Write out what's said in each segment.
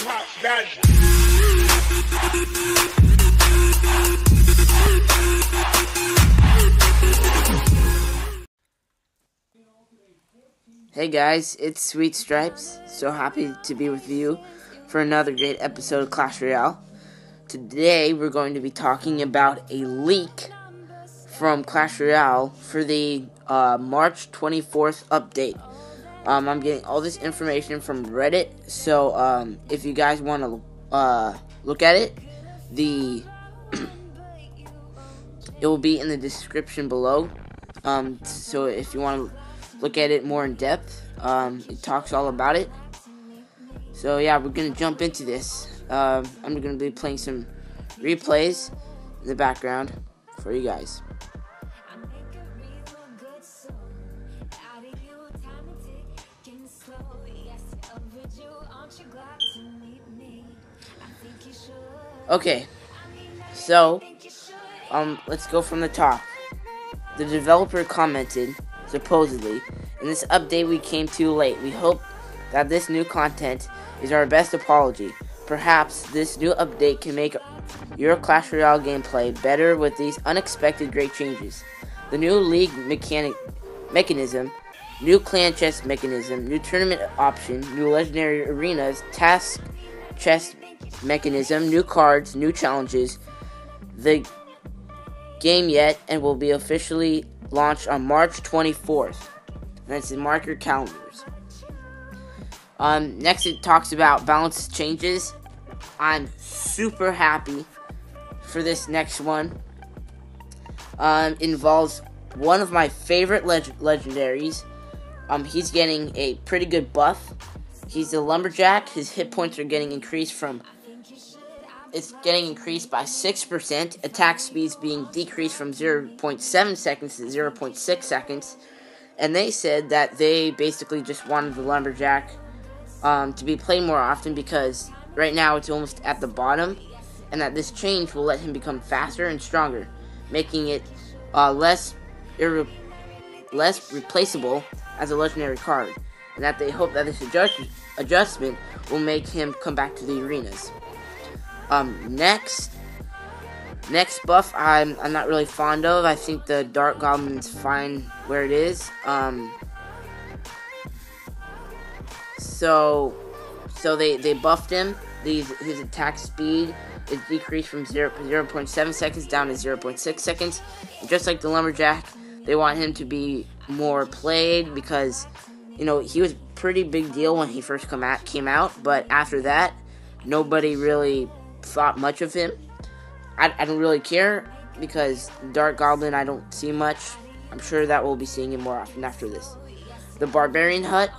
pop that. Hey guys, it's Sweet Stripes. So happy to be with you for another great episode of Clash Royale. Today we're going to be talking about a leak from Clash Royale for the March 24th update. I'm getting all this information from Reddit, so if you guys want to look at it, it will be in the description below. So if you want to look at it more in depth, it talks all about it. So yeah, we're gonna jump into this. I'm gonna be playing some replays in the background for you guys. Okay, so let's go from the top. The developer commented, supposedly, in this update we came too late. We hope that this new content is our best apology. Perhaps this new update can make your Clash Royale gameplay better with these unexpected great changes. The new league mechanism, new clan chest mechanism, new tournament option, new legendary arenas, task chest mechanism, new cards, new challenges. The game yet and will be officially launched on March 24th. That's in mark your calendars. Next it talks about balance changes. I'm super happy for this next one. Involves one of my favorite legendaries. He's getting a pretty good buff. He's a lumberjack. His hit points are getting increased by 6%. Attack speeds being decreased from 0.7 seconds to 0.6 seconds. And they said that they basically just wanted the lumberjack to be played more often because right now it's almost at the bottom, and that this change will let him become faster and stronger, making it less replaceable as a legendary card, and that they hope that this adjustment will make him come back to the arenas. Next buff I'm not really fond of. I think the Dark Goblin's fine where it is. So they buffed him. His attack speed is decreased from 0.7 seconds down to 0.6 seconds. And just like the lumberjack, they want him to be more played because, you know, he was a pretty big deal when he first came out, but after that, nobody really thought much of him. I don't really care because Dark Goblin I don't see much. I'm sure that we'll be seeing him more often after this. The Barbarian Hut.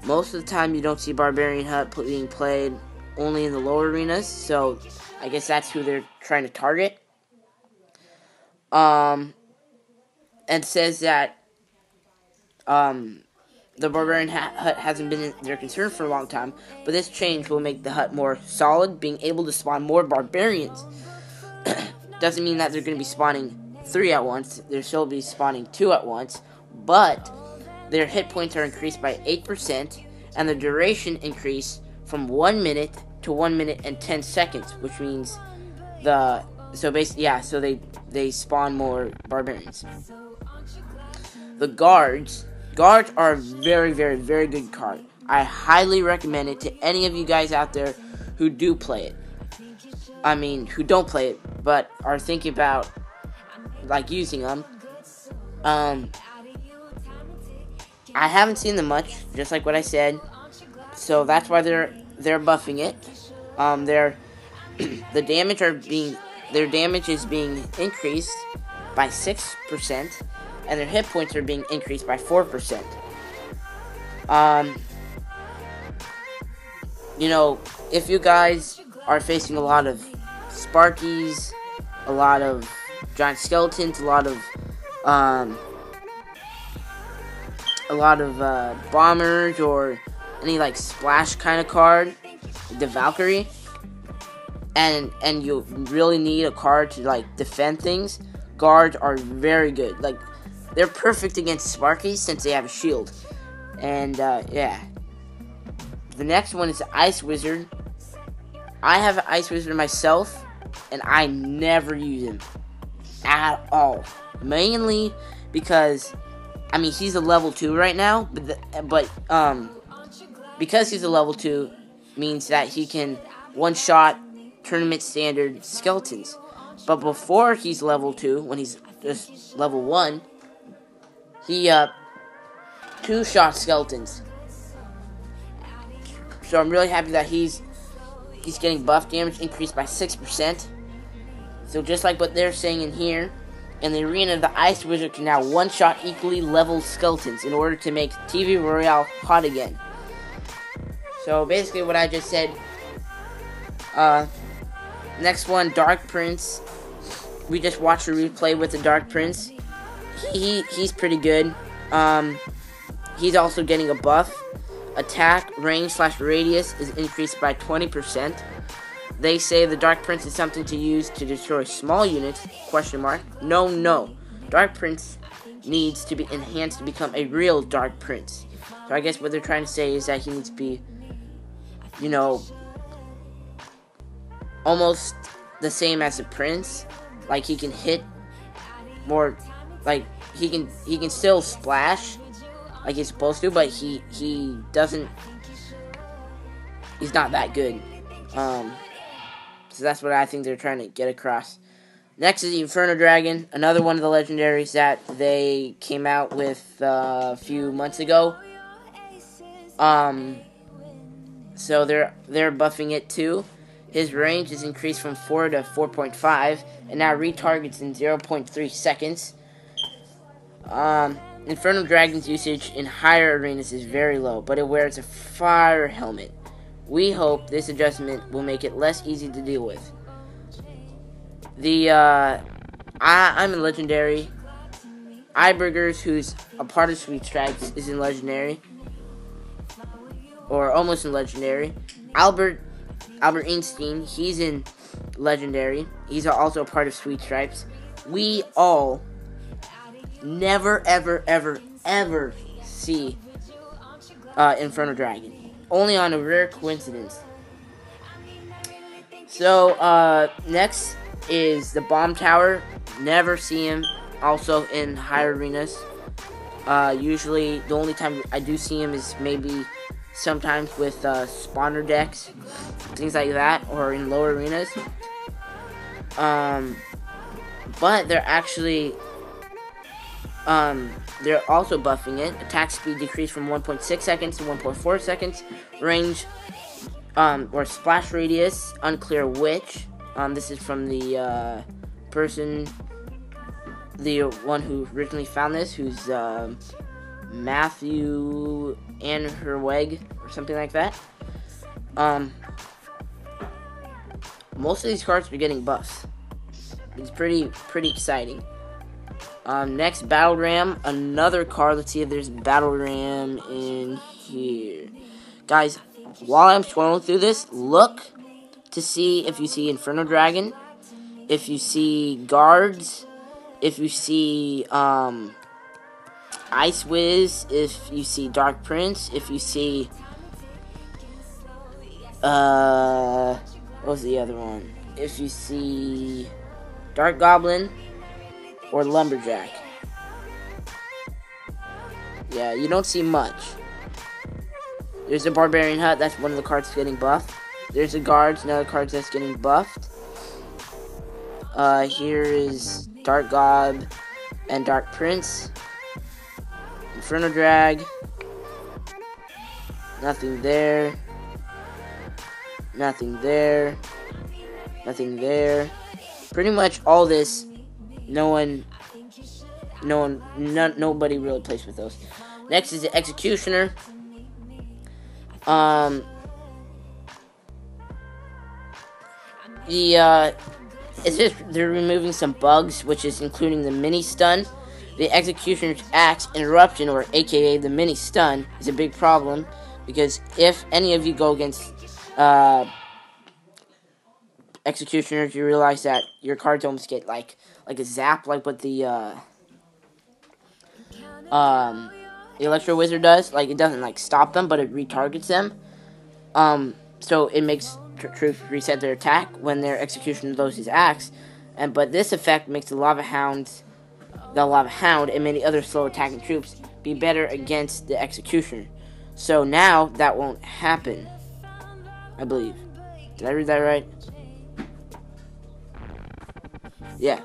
Most of the time you don't see Barbarian Hut being played only in the lower arenas, so I guess that's who they're trying to target. And says that the Barbarian Hut hasn't been their concern for a long time, but this change will make the hut more solid, being able to spawn more Barbarians. Doesn't mean that they're going to be spawning 3 at once. They'll still be spawning 2 at once, but their hit points are increased by 8%, and the duration increased from 1 minute to 1 minute and 10 seconds, which means they spawn more Barbarians. The guards are a very, very, very good card. I highly recommend it to any of you guys out there who do play it. I mean, who don't play it, but are thinking about, like, using them. I haven't seen them much, just like what I said, so that's why they're buffing it. Their damage is being increased by 6%, and their hit points are being increased by 4%. You know, if you guys are facing a lot of Sparkies, a lot of giant skeletons, a lot of bombers, or any like splash kind of card, the Valkyrie, and you really need a card to like defend things, guards are very good. Like, they're perfect against Sparkies since they have a shield. And yeah. The next one is the Ice Wizard. I have an Ice Wizard myself, and I never use him at all. Mainly because, I mean, he's a level 2 right now, but because he's a level 2 means that he can one-shot tournament standard skeletons. But before he's level 2, when he's just level 1, he two-shot skeletons. So I'm really happy that he's getting buff damage increased by 6%. So just like what they're saying in here, in the arena, the Ice Wizard can now one-shot equally leveled skeletons in order to make TV Royale hot again. So basically what I just said. Next one, Dark Prince. We just watched a replay with the Dark Prince. He's pretty good. He's also getting a buff. Attack, range / radius is increased by 20%. They say the Dark Prince is something to use to destroy small units, ? No. Dark Prince needs to be enhanced to become a real Dark Prince. So I guess what they're trying to say is that he needs to be, you know, almost the same as a Prince. Like, he can hit more, like, he can still splash like he's supposed to, but he doesn't, he's not that good. So that's what I think they're trying to get across. Next is the Inferno Dragon, another one of the legendaries that they came out with a few months ago. So they're buffing it too. His range is increased from 4 to 4.5, and now retargets in 0.3 seconds. Inferno Dragon's usage in higher arenas is very low, but it wears a fire helmet. We hope this adjustment will make it less easy to deal with. I'm in Legendary. Iburgers, who's a part of Sweet Stripes, is in Legendary. Or almost in Legendary. Albert Einstein, he's in Legendary. He's also a part of Sweet Stripes. We all never, ever see Inferno Dragon. Only on a rare coincidence. So, next is the Bomb Tower. Never see him also in higher arenas. Usually, the only time I do see him is maybe sometimes with spawner decks, things like that, or in lower arenas. But they're actually they're also buffing it. Attack speed decreased from 1.6 seconds to 1.4 seconds. Range, or splash radius, unclear which. This is from the one who originally found this, who's Matthew Anherweg, or something like that. Most of these cards are getting buffs. It's pretty exciting. Next, Battle Ram, another card. Let's see if there's Battle Ram in here. Guys, while I'm scrolling through this, look to see if you see Inferno Dragon, if you see Guards, if you see Ice Wiz, if you see Dark Prince, if you see what was the other one? If you see Dark Goblin or Lumberjack. Yeah, you don't see much. There's a Barbarian Hut, that's one of the cards getting buffed. There's a Guards, another card that's getting buffed. Here is Dark Gob and Dark Prince. Inferno Drag. Nothing there. Nothing there. Nothing there. Pretty much all this, nobody really plays with those. Next is the Executioner. It's just they're removing some bugs, which is including the mini stun. The Executioner's Axe Interruption, or aka the mini stun, is a big problem because if any of you go against Executioners, you realize that your cards almost get like a zap, like what the Electro Wizard does. Like, it doesn't like stop them, but it retargets them. So it makes troops reset their attack when their execution of those is axed, but this effect makes the Lava Hound, and many other slow attacking troops be better against the executioner. So now that won't happen, I believe. Did I read that right? Yeah.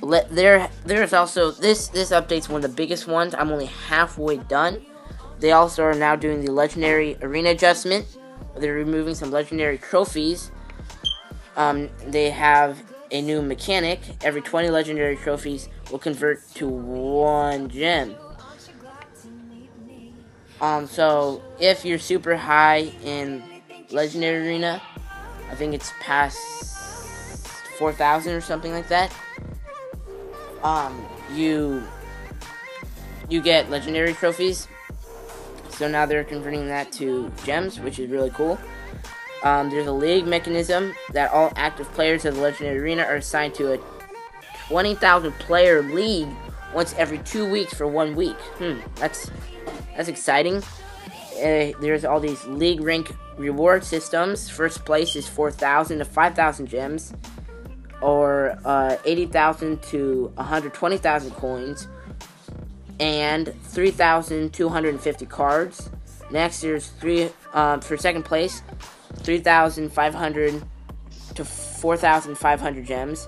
There's also this update's one of the biggest ones. I'm only halfway done. They also are now doing the legendary arena adjustment. They're removing some legendary trophies. They have a new mechanic. Every 20 legendary trophies will convert to 1 gem. So if you're super high in legendary arena, I think it's past 4,000 or something like that. You get legendary trophies. So now they're converting that to gems, which is really cool. There's a league mechanism that all active players of the legendary arena are assigned to a 20,000 player league once every 2 weeks for 1 week. That's exciting. There's all these league rank reward systems. First place is 4,000 to 5,000 gems, or 80,000 to 120,000 coins, and 3,250 cards. Next, there's for second place, 3,500 to 4,500 gems,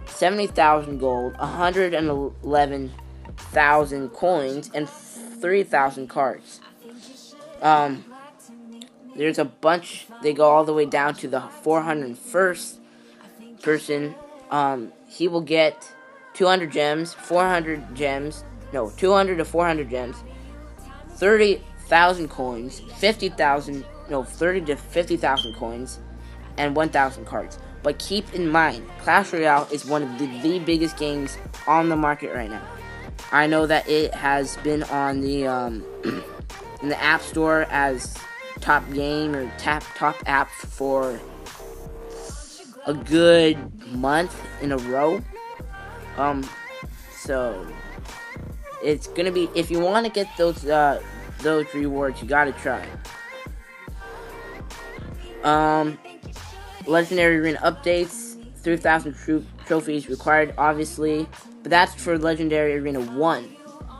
70,000 gold, 111,000 coins, and 3,000 cards. There's a bunch. They go all the way down to the 401st person. He will get 200 gems, 200 to 400 gems, 30,000 coins, 30 to 50,000 coins, and 1,000 cards. But keep in mind, Clash Royale is one of the biggest games on the market right now. I know that it has been on the in the App Store as top game or top app for a good month in a row. So it's gonna be, if you want to get those rewards, you gotta try. Legendary Arena updates, 3,000 trophies required, obviously, but that's for Legendary Arena 1.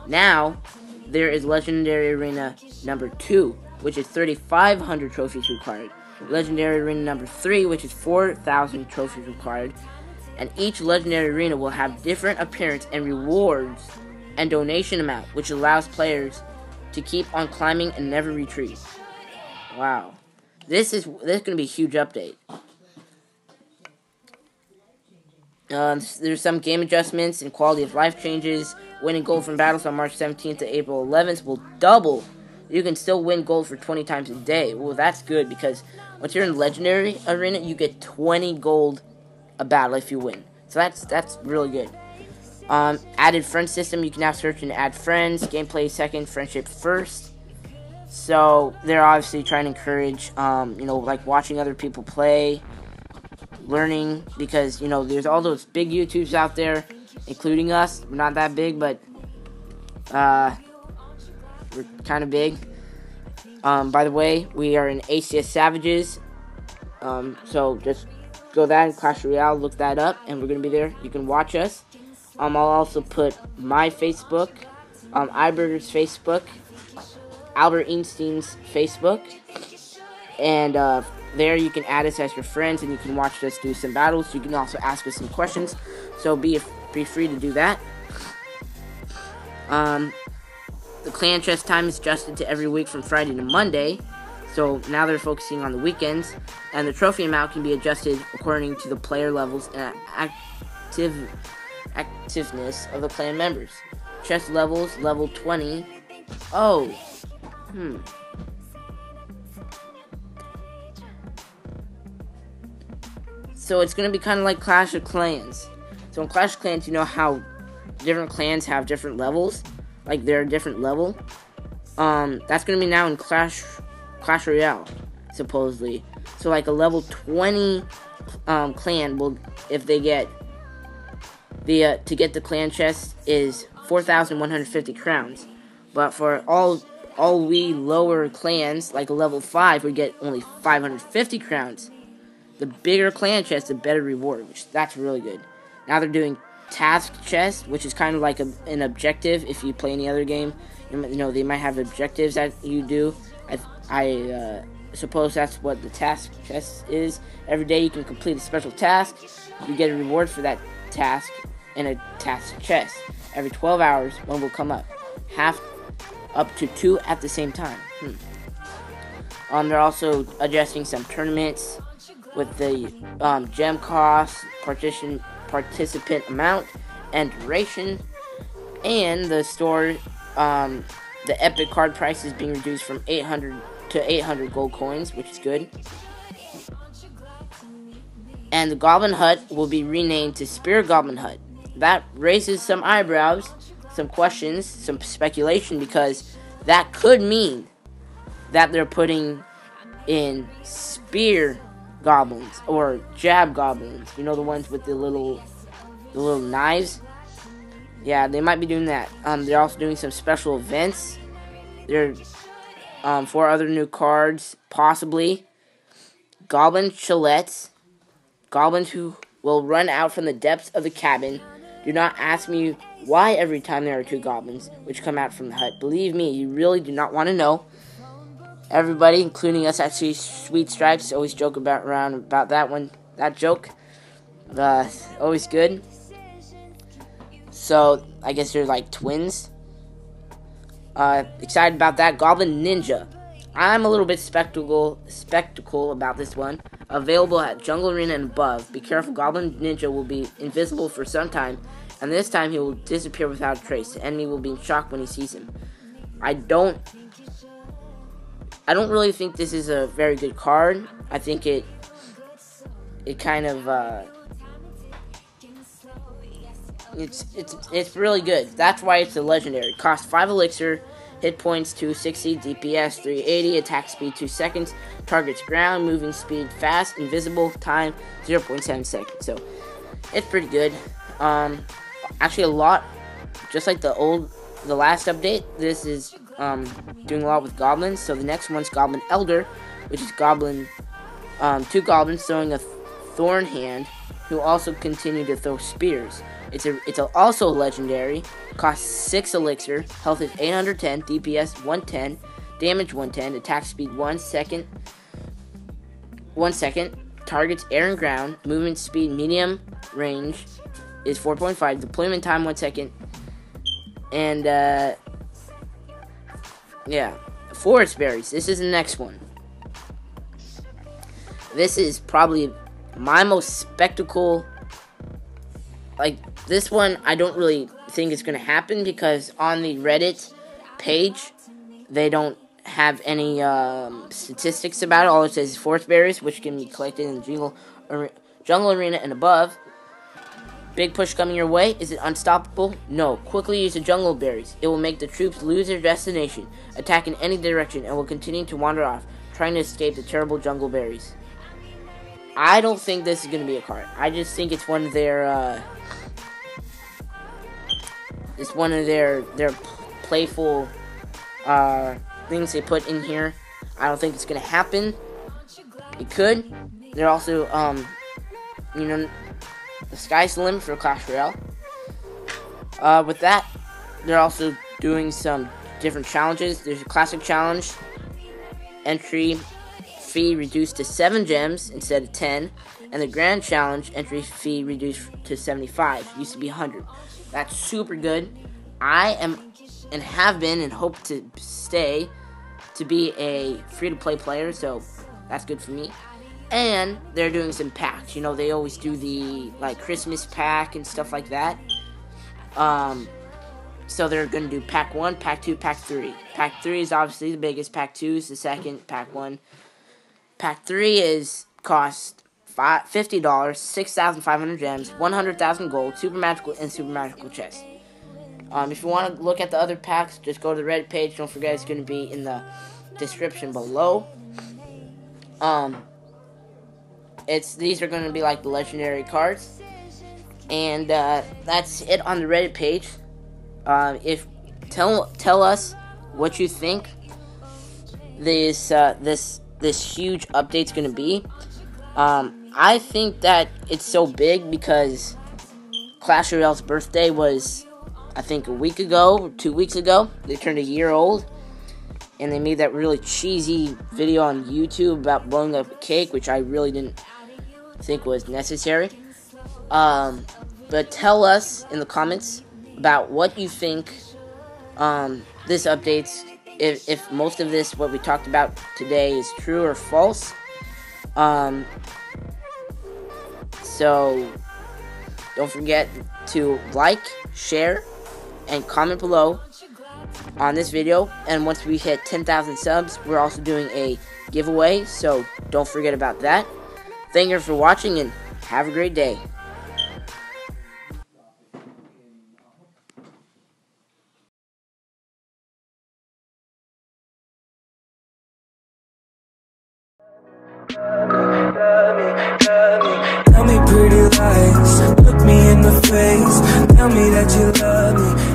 Now, there is Legendary Arena number 2, which is 3,500 trophies required. Legendary Arena number 3, which is 4,000 trophies required. And each Legendary Arena will have different appearance and rewards and donation amount, which allows players to keep on climbing and never retreat. Wow. This is going to be a huge update. There's some game adjustments and quality of life changes. Winning gold from battles on March 17th to April 11th will double. You can still win gold for 20 times a day. Well, that's good, because once you're in Legendary Arena, you get 20 gold a battle if you win. So that's really good. Added friend system. You can now search and add friends. Gameplay second, friendship first. So they're obviously trying to encourage, like watching other people play, learning, because, there's all those big YouTubes out there, including us. We're not that big, but we're kind of big. By the way, we are in ACS Savages. So just go that in Clash Royale, look that up, and we're going to be there. You can watch us. I'll also put my Facebook, iBurger's Facebook, Albert Einstein's Facebook, and there you can add us as your friends, and you can watch us do some battles. You can also ask us some questions, so be free to do that. The clan chest time is adjusted to every week from Friday to Monday, so now they're focusing on the weekends, and the trophy amount can be adjusted according to the player levels and activeness of the clan members. Chest levels, level 20. So it's going to be kind of like Clash of Clans. So in Clash of Clans, you know how different clans have different levels? Like, they're a different level? That's going to be now in Clash Royale, supposedly. So, like, a level 20 clan will, if they get to get the clan chest, is 4,150 crowns. But for all all we lower clans, like a level 5, would get only 550 crowns. The bigger clan chest, the better reward, which that's really good. Now they're doing task chest, which is kind of like an objective. If you play any other game, you know they might have objectives that you do. I suppose that's what the task chest is. Every day you can complete a special task. You get a reward for that task in a task chest. Every 12 hours, one will come up. Up to 2 at the same time. They're also adjusting some tournaments with the gem cost, participant amount, and duration. And the store, the epic card price is being reduced from 800 to 800 gold coins, which is good. And the Goblin Hut will be renamed to Spirit Goblin Hut. That raises some eyebrows, some questions, some speculation, because that could mean that they're putting in spear goblins or jab goblins. You know, the ones with the little knives. Yeah, they might be doing that. They're also doing some special events. There are 4 other new cards, possibly. Goblin Chalettes. Goblins who will run out from the depths of the cabin. Do not ask me why every time there are 2 goblins which come out from the hut. Believe me, you really do not want to know. Everybody, including us at Sweet Stripes, always joke about that one. That joke, always good. So I guess they're like twins. Excited about that. Goblin Ninja. I'm a little bit spectacle about this one. Available at Jungle Arena and above. Be careful, Goblin Ninja will be invisible for some time, and this time he will disappear without a trace. The enemy will be in shock when he sees him. I don't really think this is a very good card. I think it kind of it's really good. That's why it's a legendary. Cost 5 elixir, hit points 260, DPS 380, attack speed 2 seconds, targets ground, moving speed fast, invisible, time 0.7 seconds. So it's pretty good. Actually a lot, just like the last update. This is doing a lot with goblins. So the next one's Goblin Elder, which is 2 goblins throwing a thorn hand, who also continue to throw spears. It's also legendary. Costs 6 elixir. Health is 810. DPS 110. Damage 110. Attack speed 1 second. 1 second. Targets air and ground. Movement speed medium. Range is 4.5. Deployment time 1 second. And yeah, forest berries. This is the next one. This is probably my most spectacle. Like, this one, I don't really think it's going to happen, because on the Reddit page, they don't have any statistics about it. All it says is forest berries, which can be collected in the jungle arena and above. Big push coming your way. Is it unstoppable? No. Quickly use the jungle berries. It will make the troops lose their destination, attack in any direction, and will continue to wander off, trying to escape the terrible jungle berries. I don't think this is going to be a card. I just think it's one of their their playful things they put in here. I don't think it's going to happen. It could. They're also you know, the sky's the limit for Clash Royale. With that, they're also doing some different challenges. There's a classic challenge. Entry fee reduced to 7 gems instead of 10. And the grand challenge, entry fee reduced to 75. Used to be 100. That's super good. I am and have been and hope to stay to be a free-to-play player, so that's good for me. And they're doing some packs. You know, they always do the, like, Christmas pack and stuff like that. So they're going to do pack 1, pack 2, pack 3. Pack 3 is obviously the biggest. Pack 2 is the second. Pack 1. Pack 3 cost $50, 6,500 gems, 100,000 gold, super magical, and super magical chest. If you want to look at the other packs, just go to the Reddit page. Don't forget, it's going to be in the description below. These are going to be like the legendary cards, and that's it on the Reddit page. Tell us what you think this huge update's gonna be. I think that it's so big because Clash Royale's birthday was, I think, a week ago, or 2 weeks ago. They turned a year old, and they made that really cheesy video on YouTube about blowing up a cake, which I really didn't think was necessary. But tell us in the comments about what you think this update's, if most of this, what we talked about today, is true or false. So don't forget to like, share, and comment below on this video. And once we hit 10,000 subs, we're also doing a giveaway, so don't forget about that. Thank you for watching, and have a great day. Tell me pretty lies, look me in the face, tell me that you love me.